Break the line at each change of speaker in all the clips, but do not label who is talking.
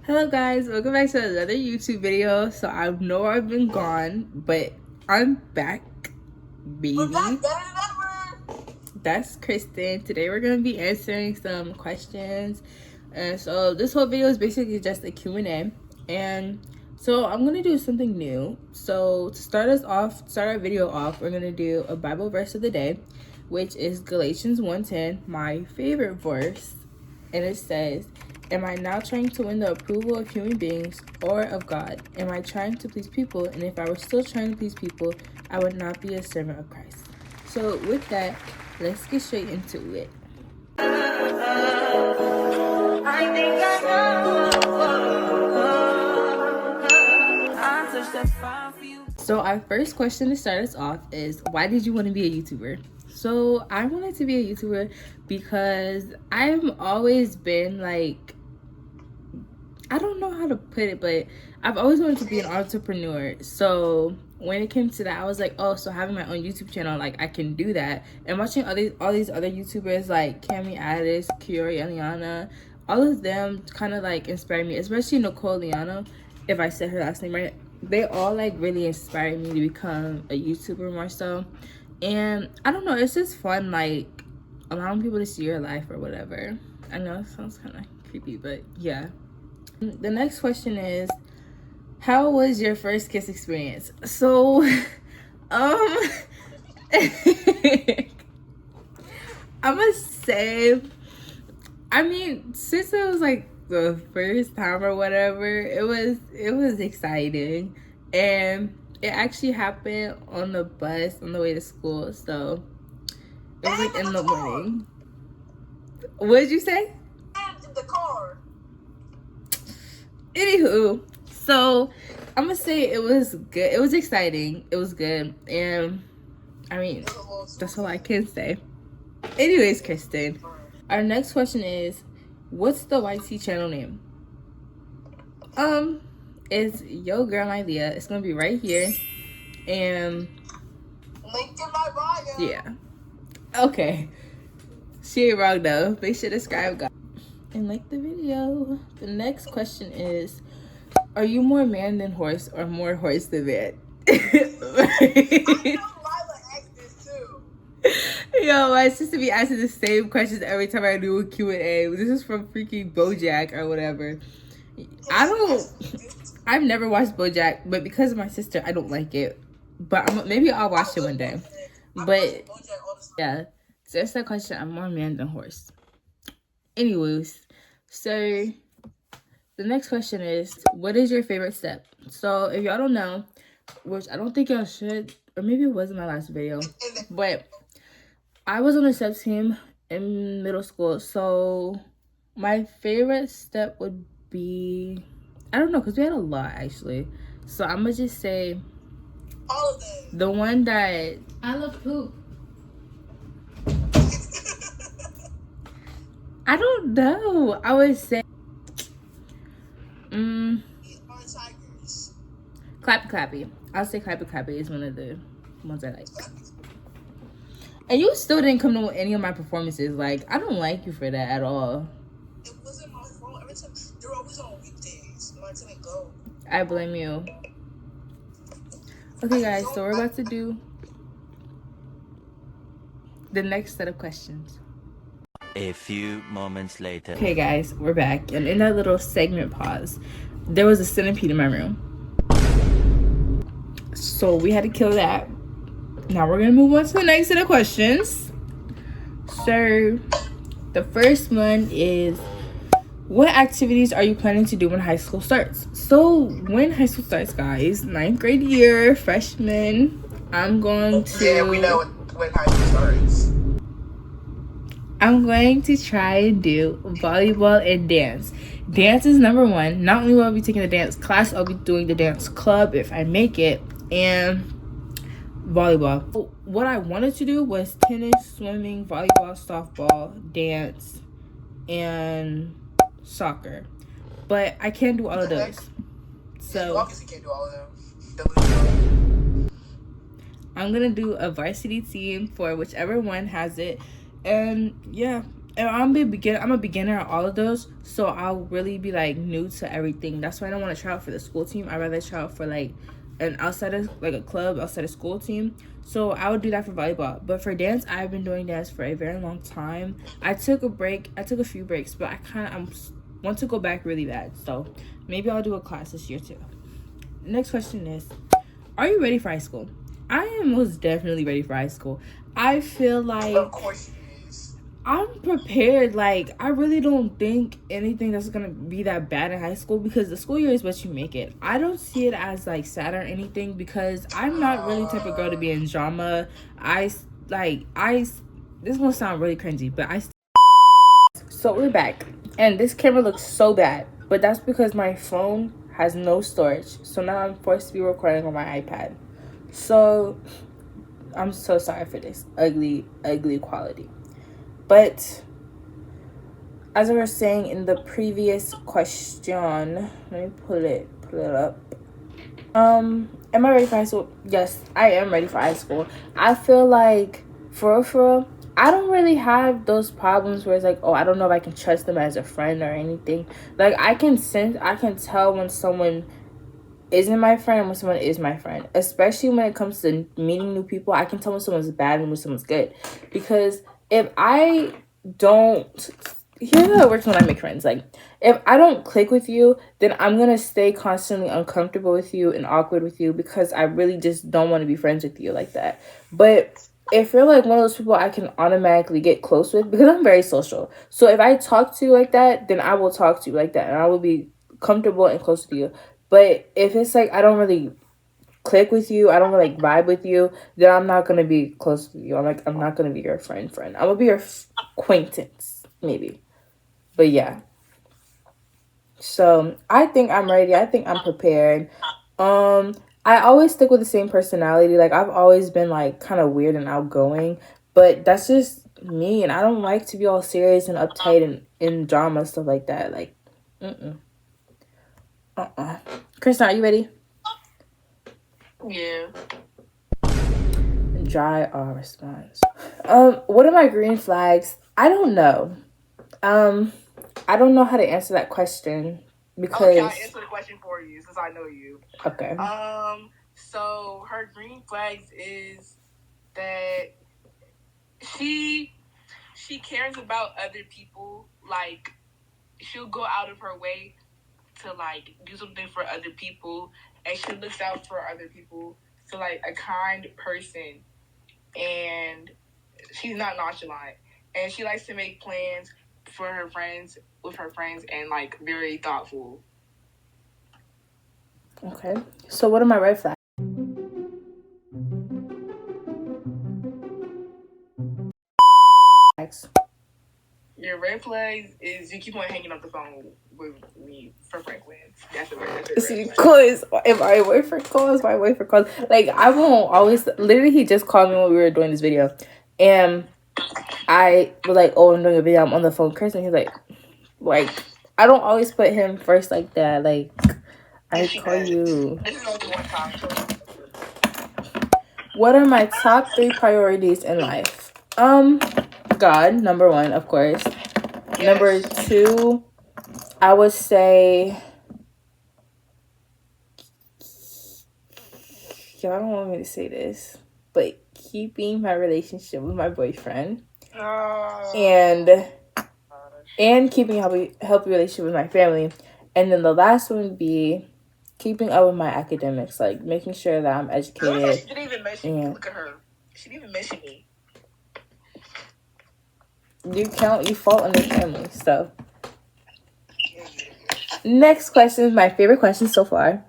Hello guys, welcome back to another YouTube video. So I know I've been gone, but I'm back, baby.
We're back better than ever.
That's Kristen. Today we're gonna be answering some questions, and so this whole video is basically just a Q&A. And so I'm gonna do something new. So to start our video off, we're gonna do a Bible verse of the day, which is Galatians 1:10, my favorite verse, and it says, "Am I now trying to win the approval of human beings or of God? Am I trying to please people? And if I were still trying to please people, I would not be a servant of Christ." So with that, let's get straight into it. So our first question to start us off is, why did you want to be a YouTuber? So I wanted to be a YouTuber because I've always been like, I don't know how to put it, but I've always wanted to be an entrepreneur. So when it came to that, I was like, oh, so having my own YouTube channel, like I can do that. And watching all these other YouTubers like Cami Addis, Kiori Eliana, all of them kind of like inspired me, especially Nicole Liano, if I said her last name right. They all like really inspired me to become a YouTuber more so. And I don't know, it's just fun, like allowing people to see your life or whatever. I know it sounds kind of creepy, but yeah. The next question is, how was your first kiss experience? So I must say, I mean, since it was like the first time or whatever, it was exciting, and it actually happened on the bus on the way to school. So it was like in the morning. What did you say?
In the car.
Anywho, so I'm gonna say it was good. It was exciting. It was good, and I mean, that's all I can say. Anyways, Kristen, our next question is, what's the YT channel name? It's yogirlmyliaaerr. It's gonna be right here, and
Link in my bio.
yeah. Okay, she ain't wrong though. Make sure to subscribe, guys, and like the video. The next question is, are you more man than horse or more horse than man?
I know Lila asked this too.
Yo, my sister be asking the same questions every time I do a Q&A. This is from freaking BoJack or whatever. I've never watched BoJack, but because of my sister, I don't like it. But maybe I'll watch it one day. But yeah, so that's the question. I'm more man than horse. Anyways, so the next question is, what is your favorite step? So if y'all don't know, which I don't think y'all should, or maybe it was in my last video, but I was on the steps team in middle school. So my favorite step would be, I don't know, because we had a lot actually. So I'm gonna just say
all of them.
The one that I love poop. I don't know. I would say Clappy Clappy. I'll say Clappy Clappy is one of the ones I like. And you still didn't come to any of my performances. Like, I don't like you for that at all.
It wasn't my fault. Every time they're always on weekdays. Mine didn't go.
I blame you. Okay guys, so we're about to do the next set of questions.
A few moments later.
Okay guys, we're back, and in that little segment pause, there was a centipede in my room. So we had to kill that. Now we're gonna move on to the next set of questions. So the first one is, what activities are you planning to do when high school starts? So when high school starts, guys, 9th grade year, freshman, I'm going to...
Yeah, we know when high school starts.
I'm going to try and do volleyball and dance. Dance is number one. Not only will I be taking the dance class, I'll be doing the dance club if I make it, and volleyball. What I wanted to do was tennis, swimming, volleyball, softball, dance, and soccer. But I can't do all of those. So
you obviously can't do all of them.
I'm gonna do a varsity team for whichever one has it. And yeah, I'm a beginner at all of those, so I'll really be like new to everything. That's why I don't want to try out for the school team. I'd rather try out for like an outside of like a club outside of school team. So I would do that for volleyball. But for dance, I've been doing dance for a very long time. I took a few breaks, but I want to go back really bad. So maybe I'll do a class this year too. Next question is, are you ready for high school? I am most definitely ready for high school. I feel like,
Of course you is.
I'm prepared. Like, I really don't think anything that's gonna be that bad in high school, because the school year is what you make it. I don't see it as like sad or anything, because I'm not really the type of girl to be in drama. This gonna sound really cringy, but so we're back, and this camera looks so bad, but that's because my phone has no storage, so now I'm forced to be recording on my iPad. So I'm so sorry for this ugly quality. But as I was saying in the previous question, let me pull it up. Am I ready for high school? Yes, I am ready for high school. I feel like for real, I don't really have those problems where it's like, oh, I don't know if I can trust them as a friend or anything. Like, I can tell when someone isn't my friend and when someone is my friend. Especially when it comes to meeting new people, I can tell when someone's bad and when someone's good. Because if I don't, here's how it works when I make friends. Like, if I don't click with you, then I'm gonna stay constantly uncomfortable with you and awkward with you, because I really just don't want to be friends with you like that. But if you're like one of those people I can automatically get close with, because I'm very social. So if I talk to you like that, then I will talk to you like that, and I will be comfortable and close to you. But if it's like I don't really click with you, I don't really like vibe with you, then I'm not gonna be close with you. I'm not gonna be your friend. I'm gonna be your acquaintance, maybe. But yeah. So I think I'm ready. I think I'm prepared. I always stick with the same personality. Like, I've always been like kind of weird and outgoing, but that's just me, and I don't like to be all serious and uptight and in drama, stuff like that. Like, Kris, are you ready?
Yeah.
Dry response. What are my green flags? I don't know. I don't know how to answer that question, because
Okay, I'll answer the question for you since I know you.
Okay.
So her green flags is that she cares about other people. Like, she'll go out of her way to like do something for other people, and she looks out for other people. So like a kind person, and she's not nonchalant, and she likes to make plans for her friends with her friends, and like very thoughtful.
Okay. So what are my red flags?
Your red flags is you keep on hanging up the phone with me for Franklin. That's a red flag.
Cause if my boyfriend calls, like, I won't always. Literally, he just called me when we were doing this video, and I was like, "Oh, I'm doing a video. I'm on the phone, Kris," and he's like, I don't always put him first like that. Like, I call you.
This is only one time.
What are my top 3 priorities in life? God, number 1, of course. Yes. Number 2, I would say, y'all don't want me to say this, but keeping my relationship with my boyfriend, and keeping a healthy relationship with my family. And then the last one would be keeping up with my academics, like making sure that I'm educated.
She didn't even mention me. Look at her. She didn't even mention me.
You fall under family, so. Next question is my favorite question so far.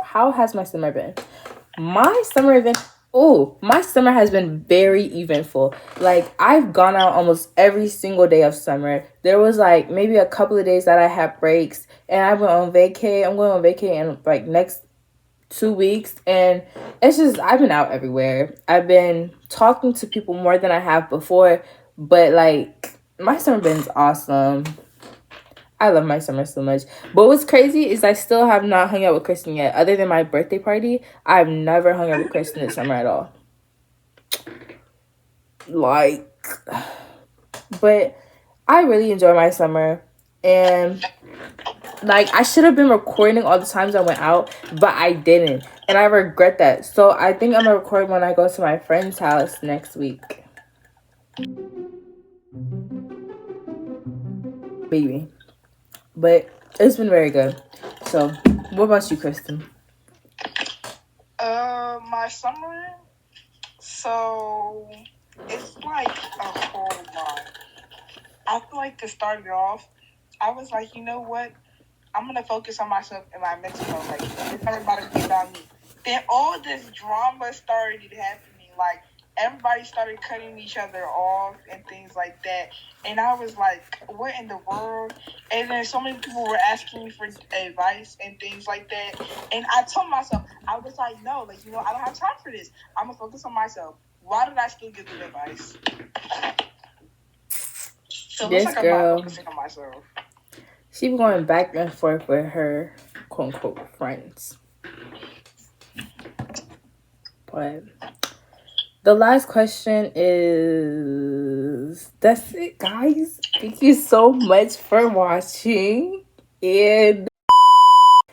How has my summer been? My summer has been very eventful. Like, I've gone out almost every single day of summer. There was like maybe a couple of days that I had breaks, and I went on vacay. I'm going on vacay in like next 2 weeks, and it's just, I've been out everywhere. I've been talking to people more than I have before, but like, my summer been awesome. I love my summer so much. But what's crazy is I still have not hung out with Kristen yet. Other than my birthday party, I've never hung out with Kristen this summer at all. Like, but I really enjoy my summer, and like I should have been recording all the times I went out, but I didn't, and I regret that. So I think I'm gonna record when I go to my friend's house next week. Maybe. But it's been very good. So what about you, Kristen?
My summer, so it's like a whole lot. I feel like to start it off, I was like, you know what? I'm gonna focus on myself and my mental health. Like, it's not about to be about me. Then all this drama started happening. Like, everybody started cutting each other off and things like that. And I was like, what in the world? And then so many people were asking me for advice and things like that. And I told myself, I was like, no, like, you know, I don't have time for this. I'm gonna focus on myself. Why did I still give them advice? So it looks like I'm not focusing on myself.
She be going back and forth with her quote unquote friends. But the last question is, that's it, guys. Thank you so much for watching. And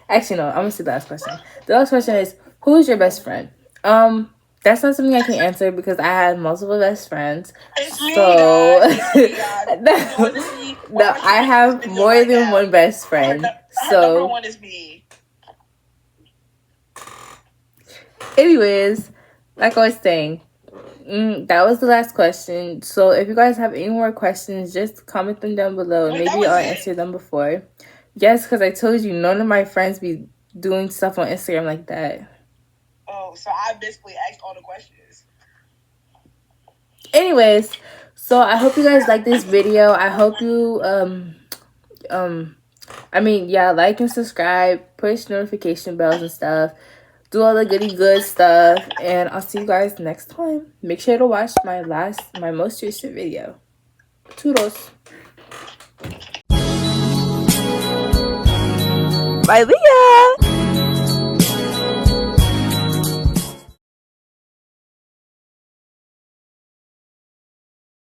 actually, no, I'm gonna say the last question. The last question is, who is your best friend? That's not something I can answer because I had multiple best friends.
It's me,
so
guys.
no, I have more than one best friend.
Her number one is me.
Anyways, like I was saying, that was the last question. So if you guys have any more questions, just comment them down below. Maybe I'll answer them before. Yes, because I told you none of my friends be doing stuff on Instagram like that.
Oh, so I basically asked all the questions.
Anyways, so I hope you guys like this video. I hope you like and subscribe, push notification bells and stuff, do all the goody good stuff, and I'll see you guys next time. Make sure to watch my most recent video. Toodles. Bye, Leah.